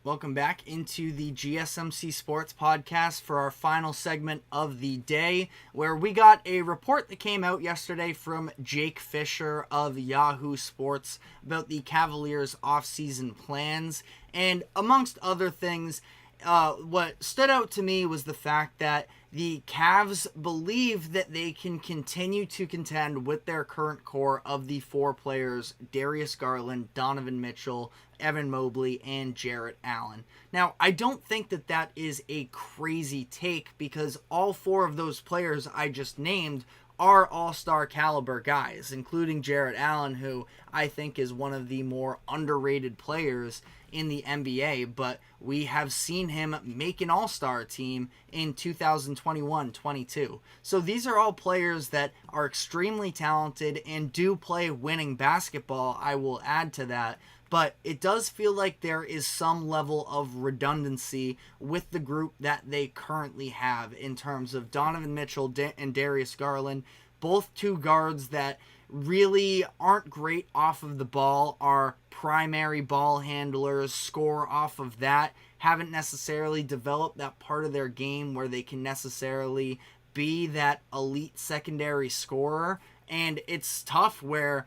Welcome back into the GSMC Sports Podcast for our final segment of the day, where we got a report that came out yesterday from Jake Fisher of Yahoo Sports about the Cavaliers' offseason plans. And amongst other things, what stood out to me was the fact that the Cavs believe that they can continue to contend with their current core of the four players, Darius Garland, Donovan Mitchell, Evan Mobley, and Jarrett Allen. Now, I don't think that that is a crazy take because all four of those players I just named are all-star caliber guys, including Jarrett Allen, who I think is one of the more underrated players in the NBA, but we have seen him make an all-star team in 2021-22. So these are all players that are extremely talented and do play winning basketball, I will add to that. But it does feel like there is some level of redundancy with the group that they currently have in terms of Donovan Mitchell and Darius Garland, both two guards that really aren't great off of the ball, are primary ball handlers, score off of that, haven't necessarily developed that part of their game where they can necessarily be that elite secondary scorer. And it's tough where,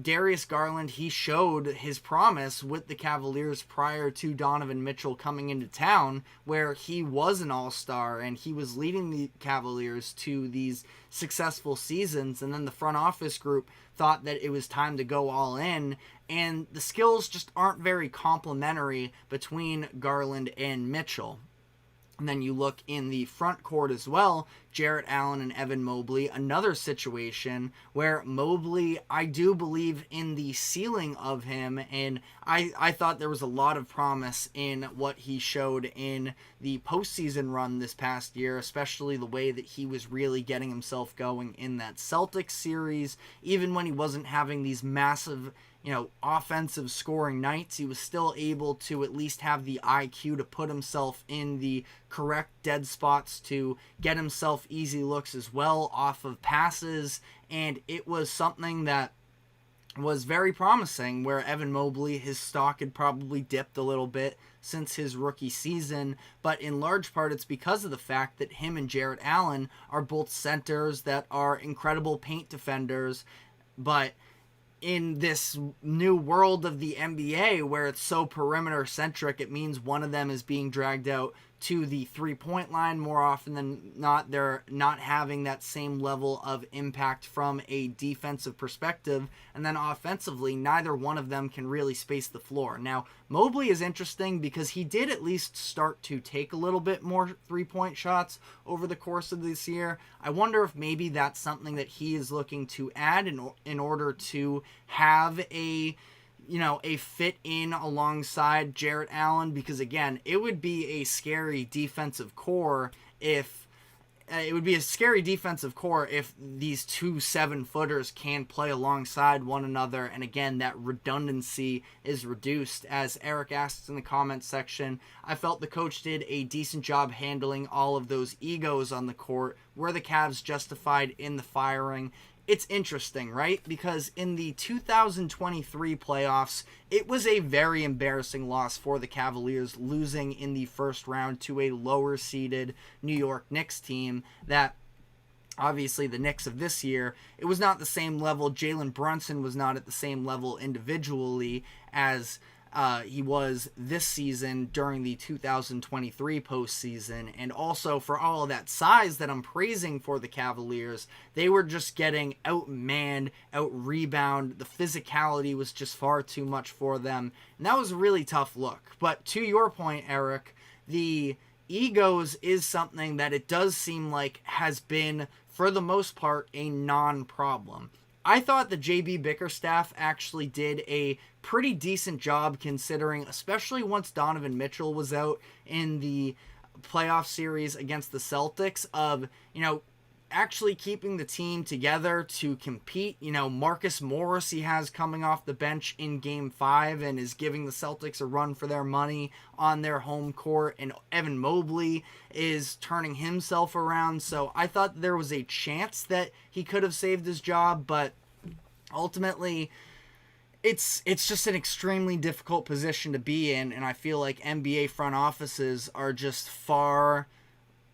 Darius Garland, he showed his promise with the Cavaliers prior to Donovan Mitchell coming into town, where he was an all-star and he was leading the Cavaliers to these successful seasons. And then the front office group thought that it was time to go all in. And the skills just aren't very complementary between Garland and Mitchell. And then you look in the front court as well, Jarrett Allen and Evan Mobley, another situation where Mobley, I do believe in the ceiling of him, and I thought there was a lot of promise in what he showed in the postseason run this past year, especially the way that he was really getting himself going in that Celtics series, even when he wasn't having these massive offensive scoring nights, he was still able to at least have the IQ to put himself in the correct dead spots to get himself easy looks as well off of passes, and it was something that was very promising, where Evan Mobley, his stock had probably dipped a little bit since his rookie season, but in large part it's because of the fact that him and Jarrett Allen are both centers that are incredible paint defenders, but in this new world of the NBA where it's so perimeter centric, it means one of them is being dragged out to the three-point line more often than not. They're not having that same level of impact from a defensive perspective, and then offensively, neither one of them can really space the floor. Now, Mobley is interesting because he did at least start to take a little bit more three-point shots over the course of this year. I wonder if maybe that's something that he is looking to add in order to have a fit in alongside Jarrett Allen, because again, it would be a scary defensive core if these two 7-footers can play alongside one another, and again, that redundancy is reduced. As Eric asks in the comments section, I felt the coach did a decent job handling all of those egos on the court. Were the Cavs justified in the firing? It's interesting, right? Because in the 2023 playoffs, it was a very embarrassing loss for the Cavaliers, losing in the first round to a lower-seeded New York Knicks team that, obviously, the Knicks of this year, it was not the same level. Jalen Brunson was not at the same level individually as he was this season during the 2023 postseason. And also, for all of that size that I'm praising for the Cavaliers, they were just getting outmanned, out-rebound. The physicality was just far too much for them. And that was a really tough look. But to your point, Eric, the egos is something that it does seem like has been, for the most part, a non-problem. I thought the JB Bickerstaff actually did a pretty decent job, considering, especially once Donovan Mitchell was out in the playoff series against the Celtics, of, actually keeping the team together to compete. Marcus Morris he has coming off the bench in Game 5 and is giving the Celtics a run for their money on their home court, and Evan Mobley is turning himself around. So I thought there was a chance that he could have saved his job, but ultimately it's just an extremely difficult position to be in, and I feel like NBA front offices are just far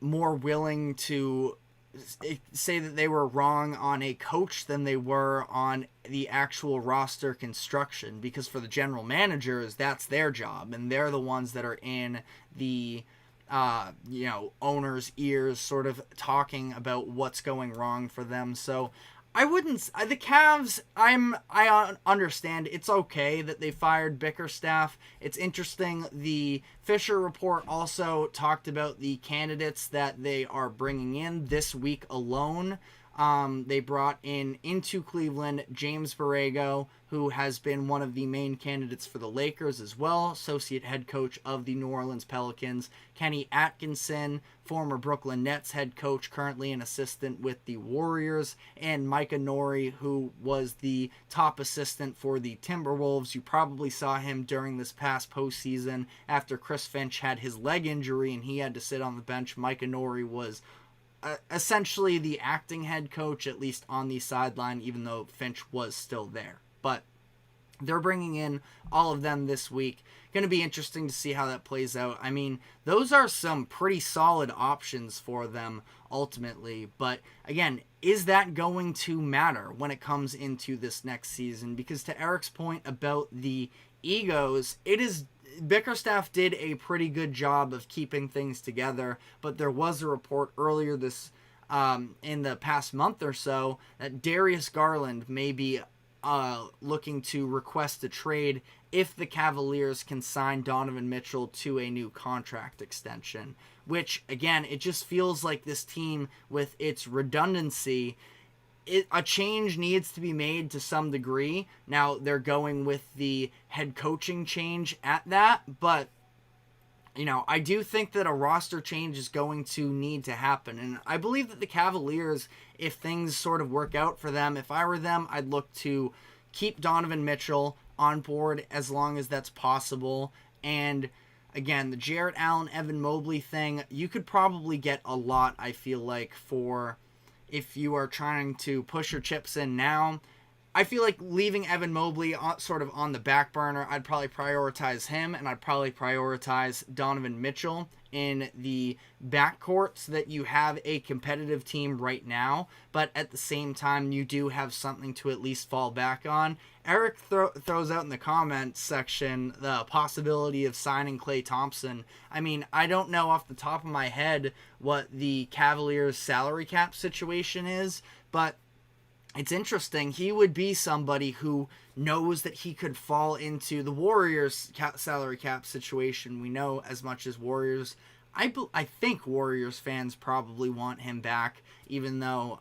more willing to say that they were wrong on a coach than they were on the actual roster construction, because for the general managers, that's their job, and they're the ones that are in the owners' ears sort of talking about what's going wrong for them. So I wouldn't. The Cavs, I understand it's okay that they fired Bickerstaff. It's interesting. The Fisher report also talked about the candidates that they are bringing in this week alone. They brought into Cleveland James Borrego, who has been one of the main candidates for the Lakers as well, associate head coach of the New Orleans Pelicans. Kenny Atkinson, former Brooklyn Nets head coach, currently an assistant with the Warriors, and Micah Nori, who was the top assistant for the Timberwolves. You probably saw him during this past postseason after Chris Finch had his leg injury and he had to sit on the bench. Micah Nori was essentially the acting head coach, at least on the sideline, even though Finch was still there. But they're bringing in all of them this week. Going to be interesting to see how that plays out. I mean, those are some pretty solid options for them ultimately. But again, is that going to matter when it comes into this next season? Because to Eric's point about the egos, Bickerstaff did a pretty good job of keeping things together, but there was a report earlier in the past month or so that Darius Garland may be looking to request a trade if the Cavaliers can sign Donovan Mitchell to a new contract extension, which, again, it just feels like this team, with its redundancy, a change needs to be made to some degree. Now, they're going with the head coaching change at that, but, I do think that a roster change is going to need to happen. And I believe that the Cavaliers, if things sort of work out for them, if I were them, I'd look to keep Donovan Mitchell on board as long as that's possible. And again, the Jarrett Allen, Evan Mobley thing, you could probably get a lot, I feel like, for if you are trying to push your chips in now. I feel like leaving Evan Mobley sort of on the back burner, I'd probably prioritize him, and I'd probably prioritize Donovan Mitchell in the backcourt so that you have a competitive team right now, but at the same time, you do have something to at least fall back on. Eric throws out in the comments section the possibility of signing Klay Thompson. I mean, I don't know off the top of my head what the Cavaliers' salary cap situation is, but it's interesting. He would be somebody who knows that he could fall into the Warriors' salary cap situation. We know as much as Warriors. I think Warriors fans probably want him back, even though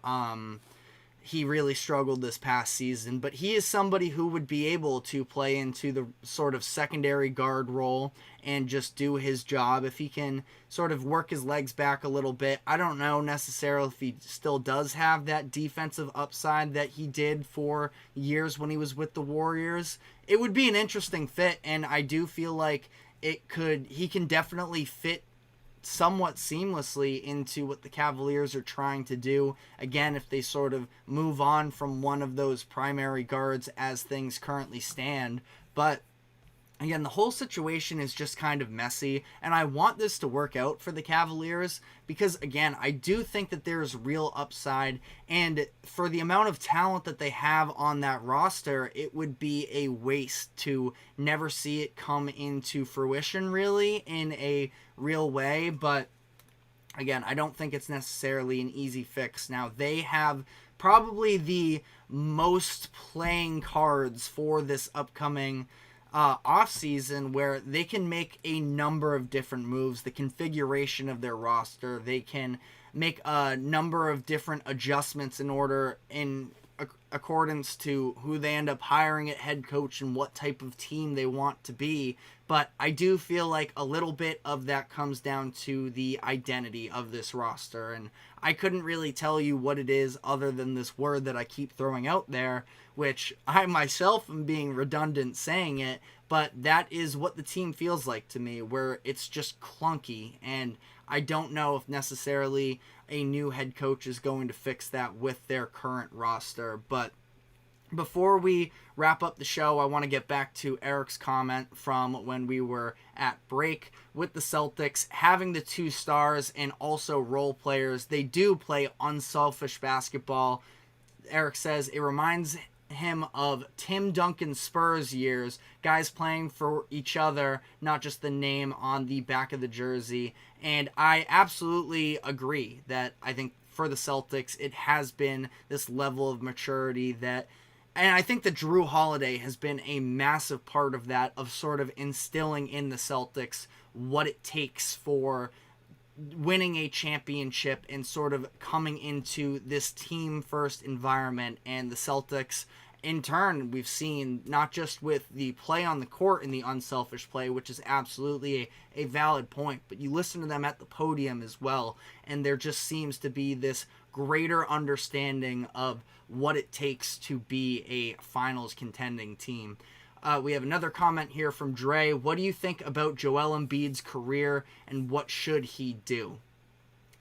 he really struggled this past season. But he is somebody who would be able to play into the sort of secondary guard role and just do his job if he can sort of work his legs back a little bit. I don't know necessarily if he still does have that defensive upside that he did for years when he was with the Warriors. It would be an interesting fit, and I do feel like he can definitely fit somewhat seamlessly into what the Cavaliers are trying to do. Again, if they sort of move on from one of those primary guards as things currently stand. But again, the whole situation is just kind of messy, and I want this to work out for the Cavaliers because, again, I do think that there's real upside, and for the amount of talent that they have on that roster, it would be a waste to never see it come into fruition, really, in a real way. But again, I don't think it's necessarily an easy fix. Now, they have probably the most playing cards for this upcoming offseason, where they can make a number of different moves. The configuration of their roster, they can make a number of different adjustments in accordance to who they end up hiring at head coach and what type of team they want to be. But I do feel like a little bit of that comes down to the identity of this roster, and I couldn't really tell you what it is other than this word that I keep throwing out there, which I myself am being redundant saying it, but that is what the team feels like to me, where it's just clunky, and I don't know if necessarily a new head coach is going to fix that with their current roster. But Before we wrap up the show, I want to get back to Eric's comment from when we were at break with the Celtics having the 2 stars and also role players. They do play unselfish basketball. Eric says it reminds him of Tim Duncan's Spurs years, guys playing for each other, not just the name on the back of the jersey. And I absolutely agree that I think for the Celtics, it has been this level of maturity that, and I think that Jrue Holiday has been a massive part of that, of sort of instilling in the Celtics what it takes for winning a championship and sort of coming into this team-first environment. And the Celtics, in turn, we've seen not just with the play on the court and the unselfish play, which is absolutely a valid point, but you listen to them at the podium as well, and there just seems to be this greater understanding of what it takes to be a finals contending team. We have another comment here from Dre. What do you think about Joel Embiid's career and what should he do?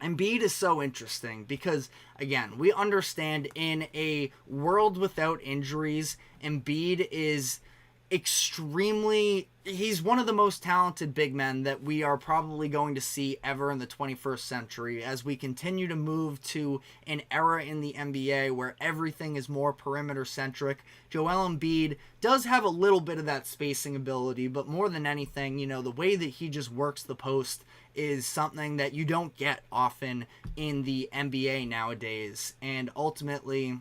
Embiid is so interesting because, again, we understand in a world without injuries, Embiid is he's one of the most talented big men that we are probably going to see ever in the 21st century as we continue to move to an era in the NBA where everything is more perimeter centric. Joel Embiid does have a little bit of that spacing ability, but more than anything, the way that he just works the post is something that you don't get often in the NBA nowadays. And ultimately,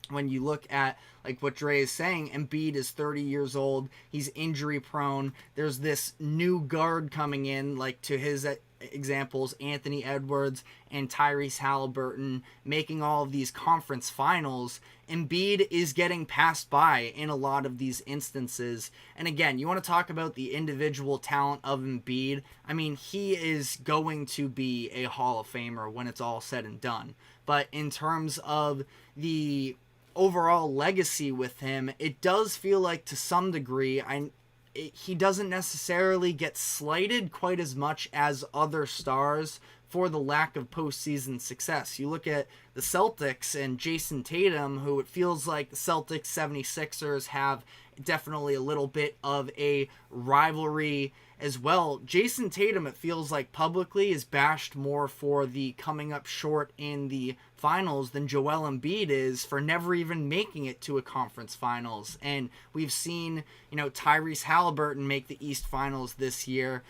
when you look at like what Dre is saying, Embiid is 30 years old. He's injury prone. There's this new guard coming in, like to his examples, Anthony Edwards and Tyrese Halliburton making all of these conference finals. Embiid is getting passed by in a lot of these instances. And again, you want to talk about the individual talent of Embiid. I mean, he is going to be a Hall of Famer when it's all said and done. But in terms of the overall legacy with him, it does feel like to some degree he doesn't necessarily get slighted quite as much as other stars for the lack of postseason success. You look at the Celtics and Jason Tatum, who it feels like the Celtics 76ers have definitely a little bit of a rivalry as well. Jason Tatum, it feels like publicly, is bashed more for the coming up short in the finals than Joel Embiid is for never even making it to a conference finals. And we've seen, Tyrese Halliburton make the East Finals this year.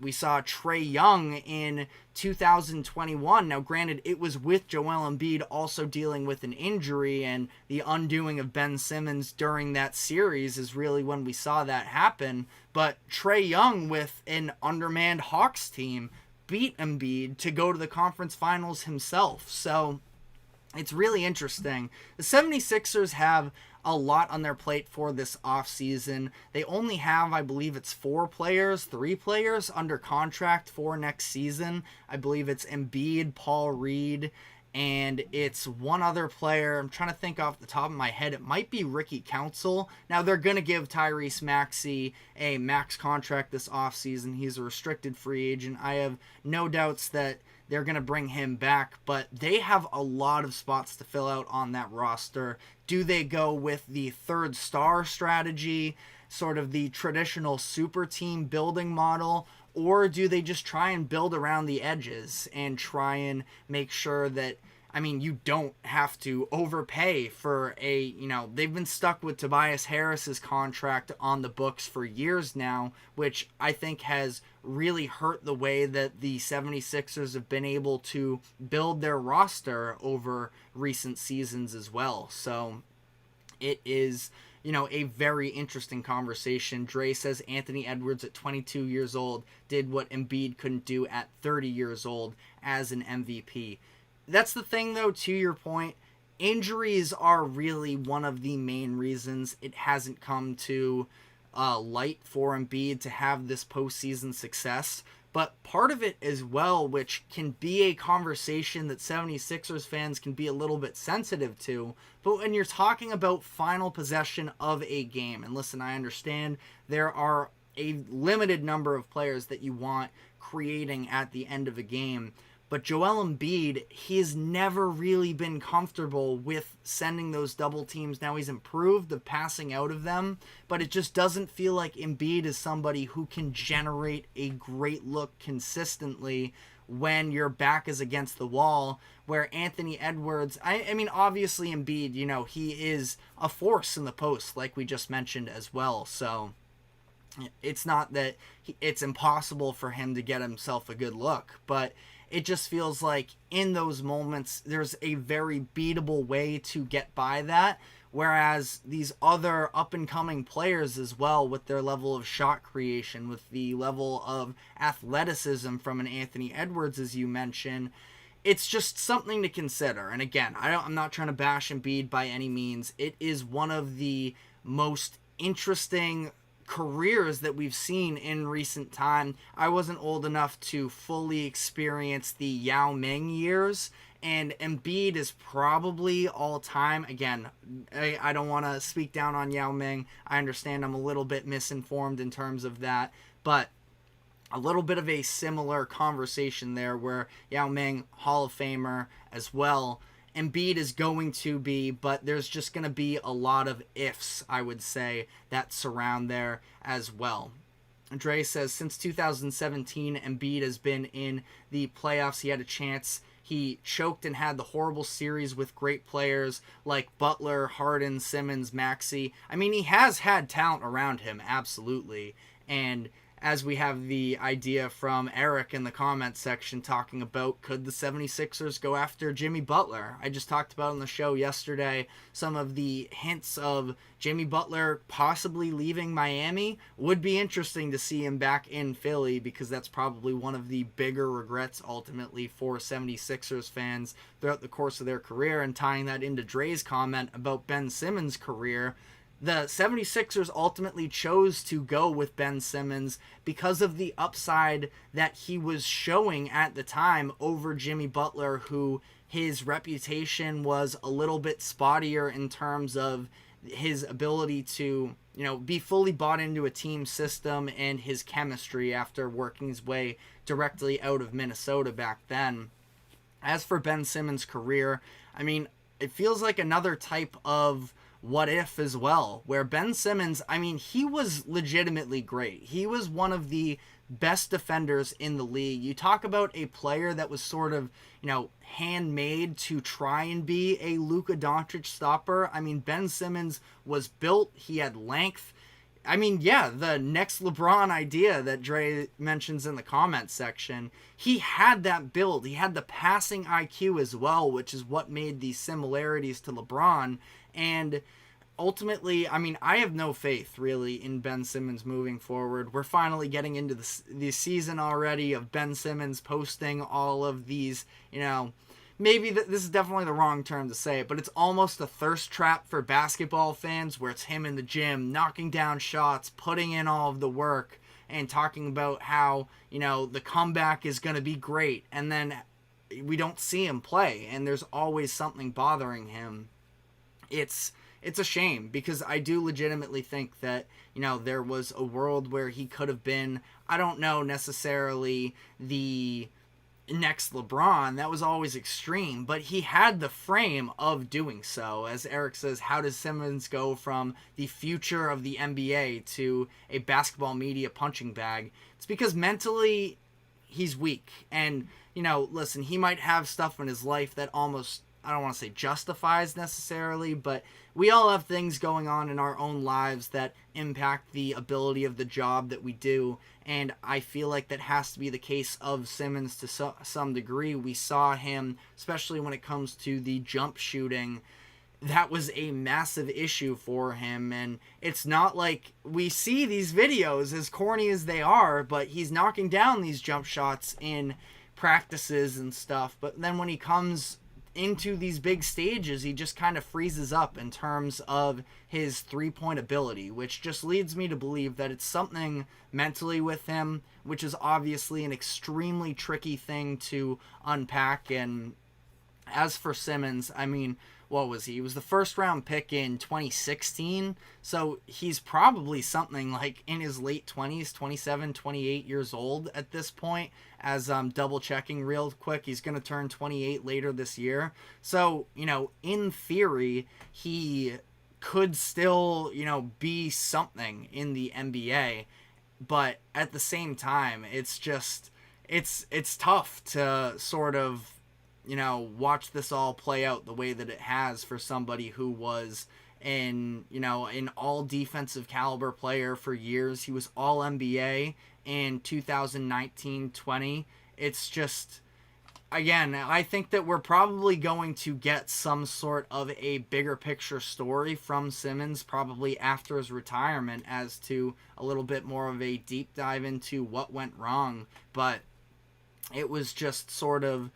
We saw Trae Young in 2021. Now, granted, it was with Joel Embiid also dealing with an injury, and the undoing of Ben Simmons during that series is really when we saw that happen. But Trae Young, with an undermanned Hawks team, beat Embiid to go to the conference finals himself. So it's really interesting. The 76ers have a lot on their plate for this offseason. They only have, I believe it's 3 players under contract for next season. I believe it's Embiid, Paul Reed, and it's one other player. I'm trying to think off the top of my head. It might be Ricky Council. Now, they're going to give Tyrese Maxey a max contract this offseason. He's a restricted free agent. I have no doubts that they're going to bring him back, but they have a lot of spots to fill out on that roster. Do they go with the third star strategy, sort of the traditional super team building model, or do they just try and build around the edges and try and make sure that, you don't have to overpay for they've been stuck with Tobias Harris's contract on the books for years now, which I think has really hurt the way that the 76ers have been able to build their roster over recent seasons as well. So it is, a very interesting conversation. Dre says Anthony Edwards at 22 years old did what Embiid couldn't do at 30 years old as an MVP. That's the thing, though, to your point. Injuries are really one of the main reasons it hasn't come to light for Embiid to have this postseason success. But part of it as well, which can be a conversation that 76ers fans can be a little bit sensitive to, but when you're talking about final possession of a game, and listen, I understand there are a limited number of players that you want creating at the end of a game, But Joel Embiid, he has never really been comfortable with sending those double teams. Now he's improved the passing out of them, but it just doesn't feel like Embiid is somebody who can generate a great look consistently when your back is against the wall, where Anthony Edwards, I mean, obviously Embiid, he is a force in the post, like we just mentioned as well. So it's not that it's impossible for him to get himself a good look, but it just feels like in those moments, there's a very beatable way to get by that. Whereas these other up-and-coming players as well, with their level of shot creation, with the level of athleticism from an Anthony Edwards, as you mentioned, it's just something to consider. And again, I'm not trying to bash Embiid by any means. It is one of the most interesting careers that we've seen in recent time. I wasn't old enough to fully experience the Yao Ming years, and Embiid is probably all time. Again, I don't want to speak down on Yao Ming. I understand I'm a little bit misinformed in terms of that, but a little bit of a similar conversation there where Yao Ming, Hall of Famer as well. Embiid is going to be, but there's just going to be a lot of ifs, I would say, that surround there as well. Dre says, since 2017, Embiid has been in the playoffs. He had a chance. He choked and had the horrible series with great players like Butler, Harden, Simmons, Maxey. I mean, he has had talent around him, absolutely. And as we have the idea from Eric in the comments section talking about, could the 76ers go after Jimmy Butler? I just talked about on the show yesterday some of the hints of Jimmy Butler possibly leaving Miami. Would be interesting to see him back in Philly, because that's probably one of the bigger regrets ultimately for 76ers fans throughout the course of their career. And tying that into Dre's comment about Ben Simmons' career, the 76ers ultimately chose to go with Ben Simmons because of the upside that he was showing at the time over Jimmy Butler, who his reputation was a little bit spottier in terms of his ability to, be fully bought into a team system and his chemistry after working his way directly out of Minnesota back then. As for Ben Simmons' career, I mean, it feels like another type of what if as well, where Ben Simmons, I mean, he was legitimately great. He was one of the best defenders in the league. You talk about a player that was sort of, handmade to try and be a Luka Doncic stopper. I mean, Ben Simmons was built. He had length. I mean, yeah, the next LeBron idea that Dre mentions in the comments section, he had that build. He had the passing IQ as well, which is what made these similarities to LeBron. And ultimately, I mean, I have no faith really in Ben Simmons moving forward. We're finally getting into the season already of Ben Simmons posting all of these, maybe this is definitely the wrong term to say it, but it's almost a thirst trap for basketball fans, where it's him in the gym knocking down shots, putting in all of the work, and talking about how, the comeback is going to be great. And then we don't see him play, and there's always something bothering him. It's a shame, because I do legitimately think that, there was a world where he could have been, I don't know necessarily the next LeBron. That was always extreme, but he had the frame of doing so. As Eric says, how does Simmons go from the future of the NBA to a basketball media punching bag? It's because mentally he's weak. And, listen, he might have stuff in his life that almost, I don't want to say justifies necessarily, but we all have things going on in our own lives that impact the ability of the job that we do. And I feel like that has to be the case of Simmons to some degree. We saw him, especially when it comes to the jump shooting, that was a massive issue for him. And it's not like we see these videos, as corny as they are, but he's knocking down these jump shots in practices and stuff. But then when he comes into these big stages, he just kind of freezes up in terms of his three-point ability, which just leads me to believe that it's something mentally with him, which is obviously an extremely tricky thing to unpack. And as for Simmons, I mean, what was he? He was the first round pick in 2016. So he's probably something like in his late 20s, 27, 28 years old at this point. As double checking real quick, he's going to turn 28 later this year. So, in theory, he could still, be something in the NBA. But at the same time, it's just, it's tough to sort of, watch this all play out the way that it has for somebody who was an all defensive caliber player for years. He was all NBA in 2019-20. It's just, again, I think that we're probably going to get some sort of a bigger picture story from Simmons probably after his retirement as to a little bit more of a deep dive into what went wrong. But it was just sort of,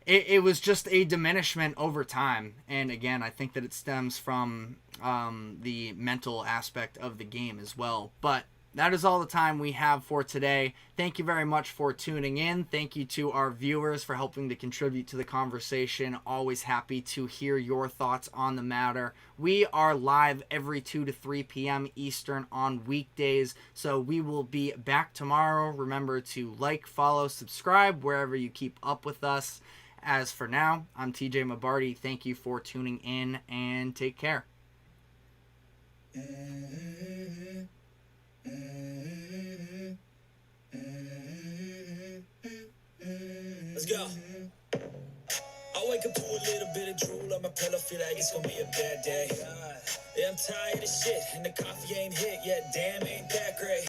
it was just a diminishment over time. And again, I think that it stems from the mental aspect of the game as well. But that is all the time we have for today. Thank you very much for tuning in. Thank you to our viewers for helping to contribute to the conversation. Always happy to hear your thoughts on the matter. We are live every 2 to 3 p.m. Eastern on weekdays, so we will be back tomorrow. Remember to like, follow, subscribe wherever you keep up with us. As for now, I'm TJ Mabarty. Thank you for tuning in and take care. Let's go. I wake up to a little bit of drool on my pillow, feel like it's gonna be a bad day. Yeah, I'm tired of shit, and the coffee ain't hit yet. Damn, ain't that great.